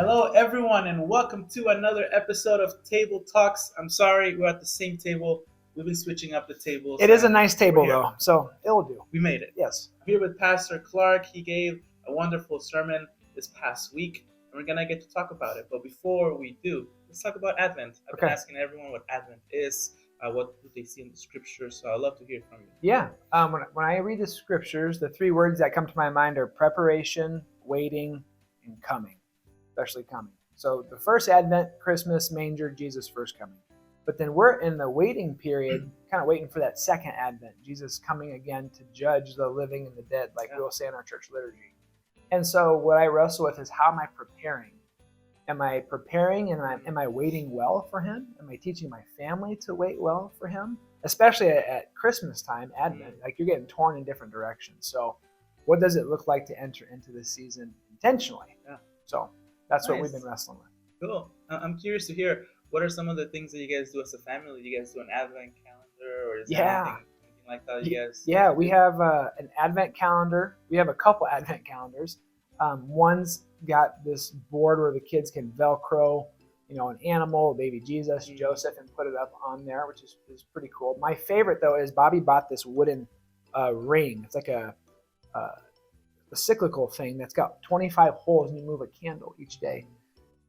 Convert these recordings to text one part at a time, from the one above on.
Hello, everyone, and welcome to another episode of Table Talks. I'm sorry, we're at the same table. We've been switching up the tables. It is a nice table, we're here. though, so it'll do. We made it. Yes. I'm here with Pastor Clark. He gave a wonderful sermon this past week, and we're going to get to talk about it. But before we do, let's talk about Advent. I've been asking everyone what Advent is, what do they see in the scriptures, so I'd love to hear from you. Yeah. When I read the scriptures, the three words that come to my mind are preparation, waiting, and coming, especially coming. So the first Advent, Christmas, manger, Jesus' first coming. But then we're in the waiting period, kind of waiting for that second Advent, Jesus coming again to judge the living and the dead, like we'll say in our church liturgy. And so what I wrestle with is, how am I preparing? Am I preparing and am I waiting well for him? Am I teaching my family to wait well for him? Especially at Christmas time, Advent, like you're getting torn in different directions. So what does it look like to enter into this season intentionally? Yeah. So that's what we've been wrestling with. Cool. I'm curious to hear, what are some of the things that you guys do as a family? You guys do an Advent calendar, or is there anything like that you guys? Yeah, we have an Advent calendar. We have a couple Advent calendars. One's got this board where the kids can Velcro, an animal, baby Jesus, Joseph, and put it up on there, which is pretty cool. My favorite, though, is Bobby bought this wooden ring. It's like a cyclical thing that's got 25 holes, and you move a candle each day.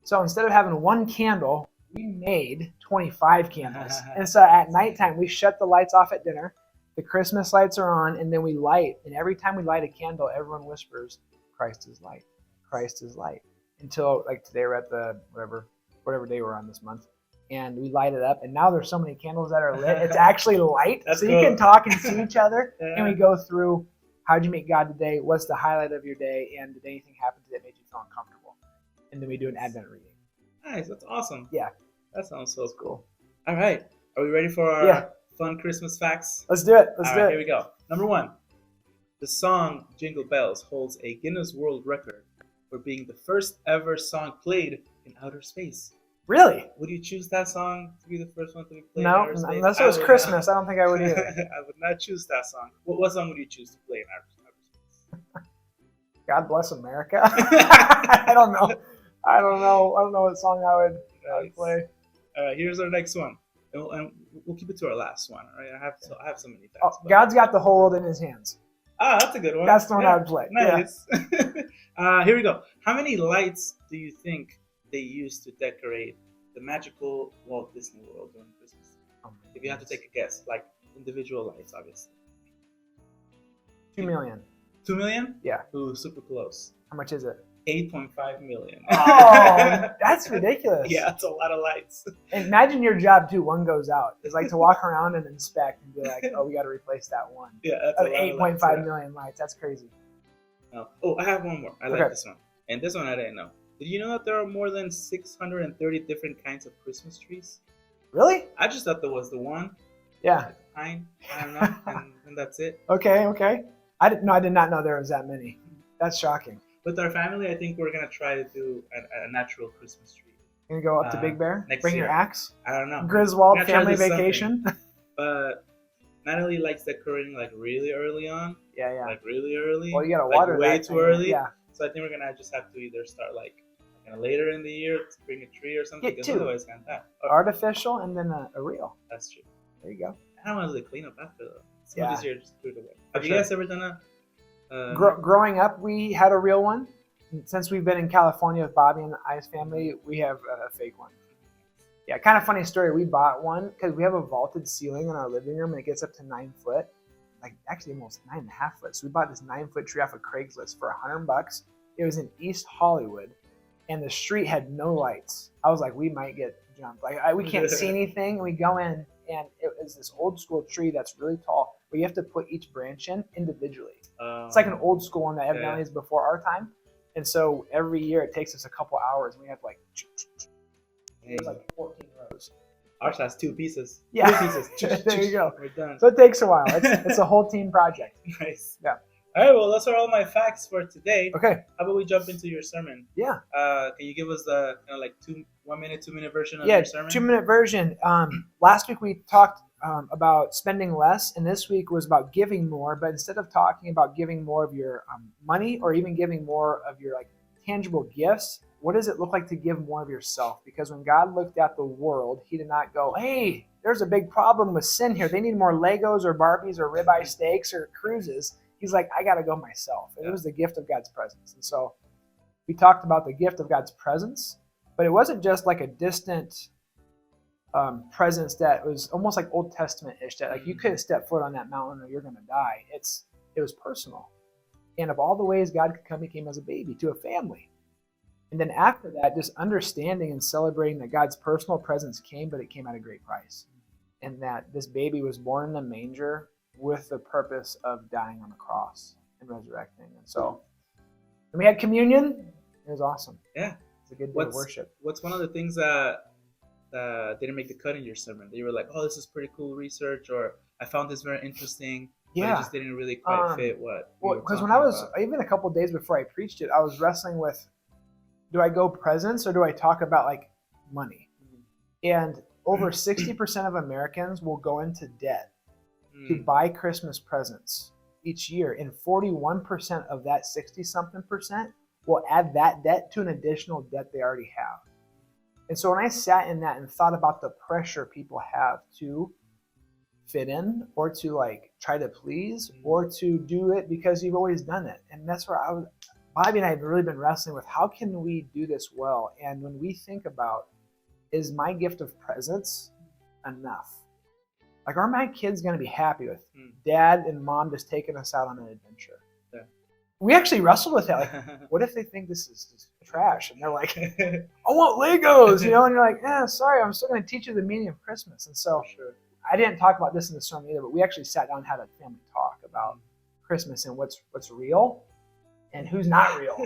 So instead of having one candle, we made 25 candles. And so at nighttime, we shut the lights off at dinner. The Christmas lights are on, and then we light. And every time we light a candle, everyone whispers, "Christ is light. Christ is light." Until like today, we're at the whatever day we're on this month, and we light it up. And now there's so many candles that are lit. It's actually light, so you can talk and see each other. Yeah. And we go through, how'd you meet God today? What's the highlight of your day? And did anything happen that made you feel uncomfortable? And then we do an Advent reading. Nice, that's awesome. Yeah. That sounds so cool. All right, are we ready for our fun Christmas facts? Let's do it. Here we go. Number one, the song Jingle Bells holds a Guinness World Record for being the first ever song played in outer space. Really? Would you choose that song to be the first one to be played in outer space? No, unless it was Christmas. I don't think I would either. I would not choose that song. What song would you choose to play in outer space? God Bless America? I don't know. I don't know what song I would play. All right, here's our next one. And we'll keep it to our last one. All right, I have so many facts. God's got the whole world in his hands. That's a good one. That's the one I would play. Nice. Yeah. Here we go. How many lights do you think they use to decorate the magical Walt Disney World during Christmas? If you have to take a guess, like individual lights, obviously. 2 million. 2 million? Yeah. Ooh, super close. How much is it? 8.5 million. Oh, that's ridiculous. Yeah, that's a lot of lights. And imagine your job too. One goes out. It's like to walk around and inspect and be like, "Oh, we got to replace that one." Yeah, that's 8.5 million lights. That's crazy. Oh, I have one more. I like this one. And this one I didn't know. Did you know that there are more than 630 different kinds of Christmas trees? Really? I just thought there was the one. Yeah. Pine. I don't know. and that's it. Okay. I did not know there was that many. That's shocking. With our family, I think we're going to try to do a natural Christmas tree. You're going to go up to Big Bear? Bring your axe? I don't know. Griswold family vacation? But Natalie likes decorating like really early on. Yeah. Like really early. Well, you got to water way that too early. Yeah. So I think we're going to just have to either start like later in the year to bring a tree or something. Get two. Otherwise, can't that. Artificial and then a real. That's true. There you go. I don't want to do the cleanup after though. It's much easier to just put it away. Have you guys ever done Growing up, we had a real one. Since we've been in California with Bobby and the Ice family, we have a fake one. Yeah, kind of funny story. We bought one because we have a vaulted ceiling in our living room and it gets up to 9 foot, like actually almost 9.5 foot. So we bought this 9-foot tree off of Craigslist for $100. It was in East Hollywood, and the street had no lights. I was like, we might get jumped. Like we can't see anything. And we go in, and it was this old school tree that's really tall, but you have to put each branch in individually. It's like an old school one that evidently is before our time. And so every year it takes us a couple hours, and we have like 14 rows. Ours has 2 pieces. Yeah. 2 pieces. There you go. We're done. So it takes a while. It's a whole team project. Nice. Yeah. All right. Well, those are all my facts for today. Okay. How about we jump into your sermon? Yeah. Can you give us the 1 minute, 2 minute version of your sermon? 2-minute version. Last week we talked about spending less, and this week was about giving more. But instead of talking about giving more of your money or even giving more of your tangible gifts, what does it look like to give more of yourself? Because when God looked at the world, he did not go, hey, there's a big problem with sin here. They need more Legos or Barbies or ribeye steaks or cruises. He's like, I got to go myself. And it was the gift of God's presence. And so we talked about the gift of God's presence, but it wasn't just like a distant presence that was almost like Old Testament-ish, that like you couldn't step foot on that mountain or you're going to die. It was personal. And of all the ways God could come, he came as a baby to a family. And then after that, just understanding and celebrating that God's personal presence came, but it came at a great price. And that this baby was born in the manger with the purpose of dying on the cross and resurrecting. And so when we had communion, it was awesome. Yeah. It's a good day of worship. What's one of the things that didn't make the cut in your sermon? That you were like, oh, this is pretty cool research, or I found this very interesting, but it just didn't really quite fit what well, because when I was, even a couple of days before I preached it, I was wrestling with, do I go presents or do I talk about like money? And over 60% of Americans will go into debt to buy Christmas presents each year. And 41% of that 60-something percent will add that debt to an additional debt they already have. And so when I sat in that and thought about the pressure people have to fit in or to like try to please or to do it because you've always done it. And that's where Bobby and I have really been wrestling with, how can we do this well? And when we think about, is my gift of presence enough? Like, are my kids going to be happy with dad and mom just taking us out on an adventure? Yeah. We actually wrestled with that. Like, what if they think this is just trash? And they're like, I want Legos, you know? And you're like, sorry, I'm still going to teach you the meaning of Christmas. And so I didn't talk about this in the sermon either, but we actually sat down and had a family talk about Christmas and what's real and who's not real.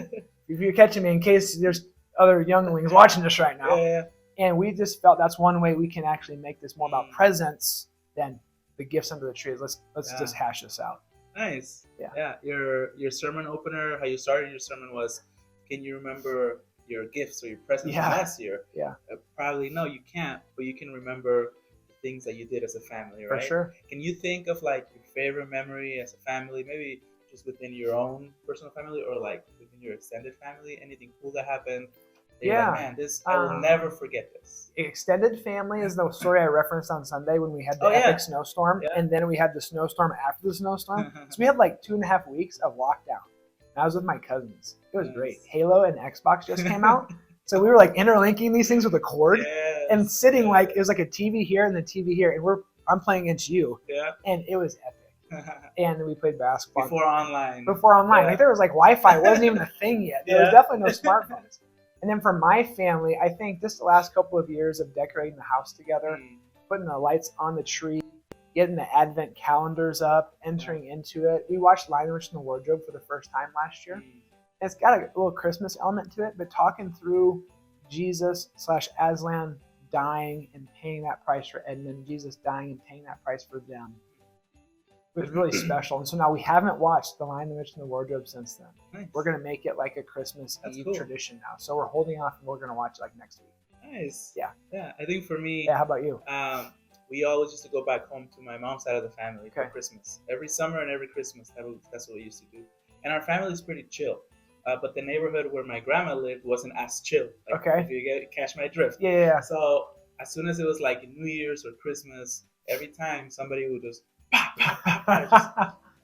If you're catching me, in case there's other younglings watching this right now. Yeah. And we just felt that's one way we can actually make this more about presence than the gifts under the tree. Let's just hash this out. Nice. Yeah. Your sermon opener, how you started your sermon was, can you remember your gifts or your presents from last year? Yeah. Probably no, you can't, but you can remember the things that you did as a family, right? For sure. Can you think of like your favorite memory as a family, maybe just within your own personal family or like within your extended family? Anything cool that happened? Yeah. Like, man, I will never forget this. Extended family is the story I referenced on Sunday when we had the epic snowstorm. Yeah. And then we had the snowstorm after the snowstorm. So we had like 2.5 weeks of lockdown. And I was with my cousins. It was great. Halo and Xbox just came out. So we were like interlinking these things with a cord and sitting like, it was like a TV here and the TV here. And I'm playing against you. Yeah. And it was epic. And we played basketball. Before online. Yeah. Like there was like Wi-Fi. It wasn't even a thing yet. There was definitely no smartphones. And then for my family, I think just the last couple of years of decorating the house together, putting the lights on the tree, getting the Advent calendars up, entering into it. We watched Lion, the Witch, and the Wardrobe for the first time last year. And it's got a little Christmas element to it, but talking through Jesus / Aslan dying and paying that price for Edmund, Jesus dying and paying that price for them. It was really special. And so now we haven't watched The Lion, the Witch, and the Wardrobe since then. Nice. We're going to make it like a Christmas Eve tradition now. So we're holding off and we're going to watch it like next week. Nice. Yeah. Yeah. I think for me. Yeah. How about you? We always used to go back home to my mom's side of the family for Christmas. Every summer and every Christmas, that's what we used to do. And our family is pretty chill. But the neighborhood where my grandma lived wasn't as chill. Like, if you catch my drift. Yeah. So as soon as it was like New Year's or Christmas, every time somebody would just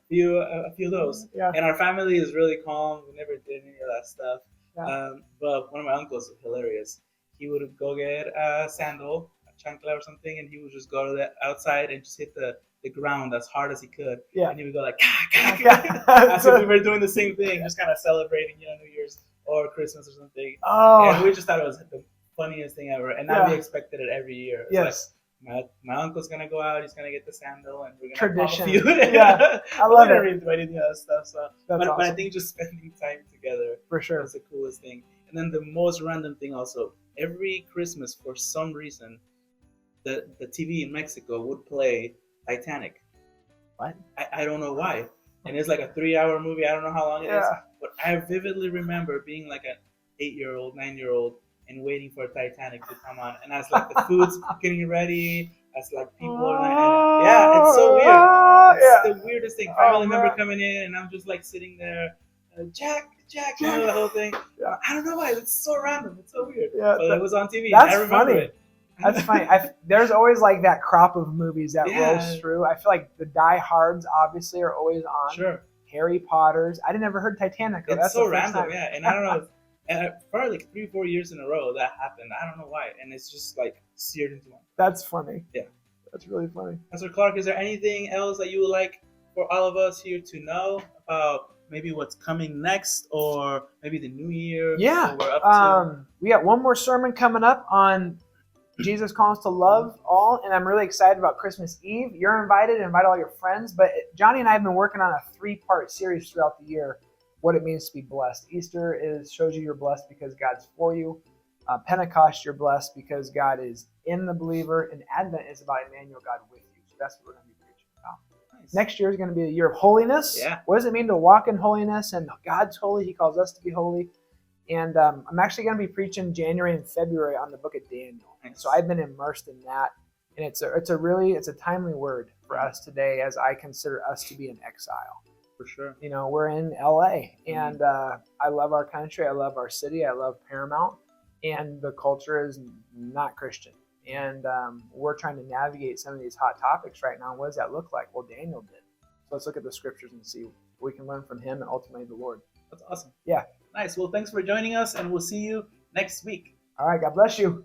just feel those. Yeah. And our family is really calm. We never did any of that stuff. Yeah. But one of my uncles was hilarious. He would go get a sandal, a chancla or something, and he would just go to the outside and just hit the ground as hard as he could. Yeah. And he would go like, as if we were doing the same thing, just kind of celebrating, New Year's or Christmas or something. Oh. And we just thought it was the funniest thing ever. And now we expected it every year. Yes. Like, my uncle's gonna go out. He's gonna get the sandal, and we're gonna tradition. Pop a few. Yeah, I love it. Really do any of that stuff. So, but I think just spending time together for sure is the coolest thing. And then the most random thing also, every Christmas for some reason, the TV in Mexico would play Titanic. What? I don't know why. And it's like a 3-hour movie. I don't know how long it is, but I vividly remember being like an 8-year-old, 9-year-old. And waiting for Titanic to come on, and as like the food's getting ready, as like people are, it's so weird. It's the weirdest thing. I remember coming in, and I'm just like sitting there, Jack, you know, the whole thing. Yeah. I don't know why. It's so random. It's so weird. Yeah, But it was on TV. that's I remember funny. it. That's funny. There's always like that crop of movies that Yeah. rolls through. I feel like the Die Hards obviously are always on. Sure. Harry Potter's. I never heard Titanic. It's That's so the first random, time. yeah. And I don't know. And for like 3-4 years in a row that happened. I don't know why. And it's just like seared into my. That's funny. Yeah. That's really funny. Pastor Clark, is there anything else that you would like for all of us here to know about maybe what's coming next or maybe the new year? Yeah. What we're up to? We got one more sermon coming up on Jesus Calls to Love All, and I'm really excited about Christmas Eve. You're invited. Invite all your friends. But Johnny and I have been working on a 3-part series throughout the year, what it means to be blessed. Easter shows you you're blessed because God's for you. Pentecost, you're blessed because God is in the believer. And Advent is about Emmanuel, God with you. So that's what we're going to be preaching about. Nice. Next year is going to be a year of holiness. Yeah. What does it mean to walk in holiness? And God's holy. He calls us to be holy. And I'm actually going to be preaching January and February on the book of Daniel. Nice. So I've been immersed in that. And it's a timely word for us today as I consider us to be in exile. For sure. You know, we're in LA, and I love our country. I love our city. I love Paramount. And the culture is not Christian. And we're trying to navigate some of these hot topics right now. What does that look like? Well, Daniel did. So let's look at the scriptures and see what we can learn from him and ultimately the Lord. That's awesome. Yeah. Nice. Well, thanks for joining us, and we'll see you next week. All right. God bless you.